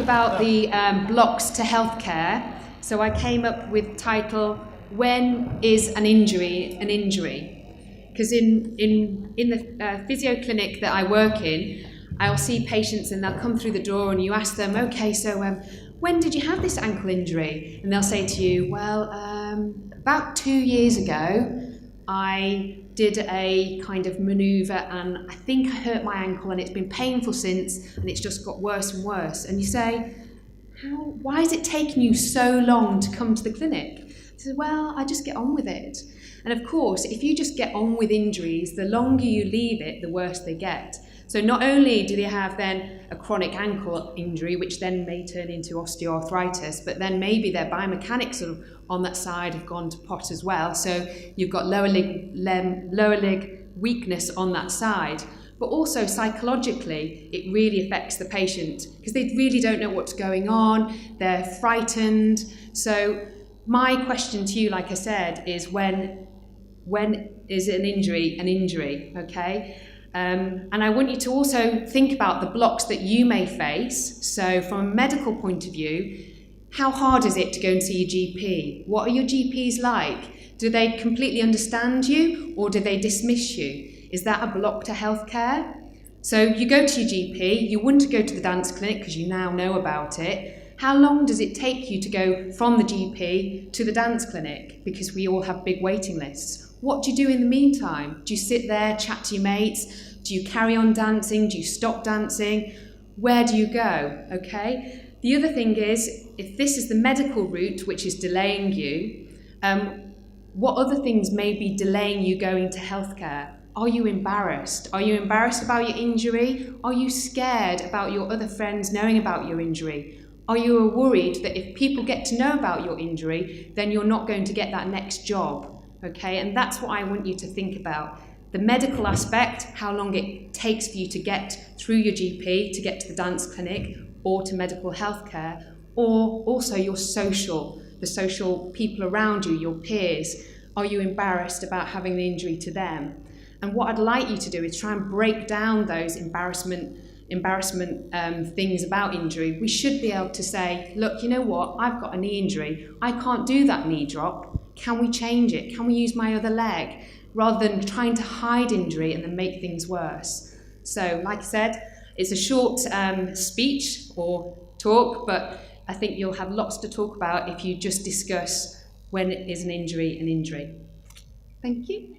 about the blocks to healthcare. So I came up with the title, When is an Injury an Injury? Because in the physio clinic that I work in, I'll see patients and they'll come through the door and you ask them, okay, so when did you have this ankle injury? And they'll say to you, well, about 2 years ago, I did a kind of manoeuvre and I think I hurt my ankle and it's been painful since and it's just got worse and worse. And you say, why is it taking you so long to come to the clinic? He says, well, I just get on with it. And of course, if you just get on with injuries, the longer you leave it, the worse they get. So not only do they have then a chronic ankle injury, which then may turn into osteoarthritis, but then maybe their biomechanics sort of on that side have gone to pot as well. So you've got lower leg weakness on that side. But also psychologically, it really affects the patient because they really don't know what's going on. They're frightened. So my question to you, like I said, is when is an injury, okay? And I want you to also think about the blocks that you may face. So from a medical point of view, how hard is it to go and see your GP? What are your GPs like? Do they completely understand you or do they dismiss you? Is that a block to healthcare? So you go to your GP, you want to go to the dance clinic because you now know about it. How long does it take you to go from the GP to the dance clinic? Because we all have big waiting lists. What do you do in the meantime? Do you sit there, chat to your mates? Do you carry on dancing? Do you stop dancing? Where do you go? Okay. The other thing is, if this is the medical route which is delaying you, what other things may be delaying you going to healthcare? Are you embarrassed? Are you embarrassed about your injury? Are you scared about your other friends knowing about your injury? Are you worried that if people get to know about your injury, then you're not going to get that next job? Okay, and that's what I want you to think about. The medical aspect, how long it takes for you to get through your GP, to get to the dance clinic, or to medical healthcare, or also your the social people around you, your peers. Are you embarrassed about having an injury to them? And what I'd like you to do is try and break down those embarrassment things about injury. We should be able to say, look, you know what, I've got a knee injury. I can't do that knee drop. Can we change it? Can we use my other leg? Rather than trying to hide injury and then make things worse. So, like I said, it's a short speech or talk, but I think you'll have lots to talk about if you just discuss when is an injury an injury. Thank you.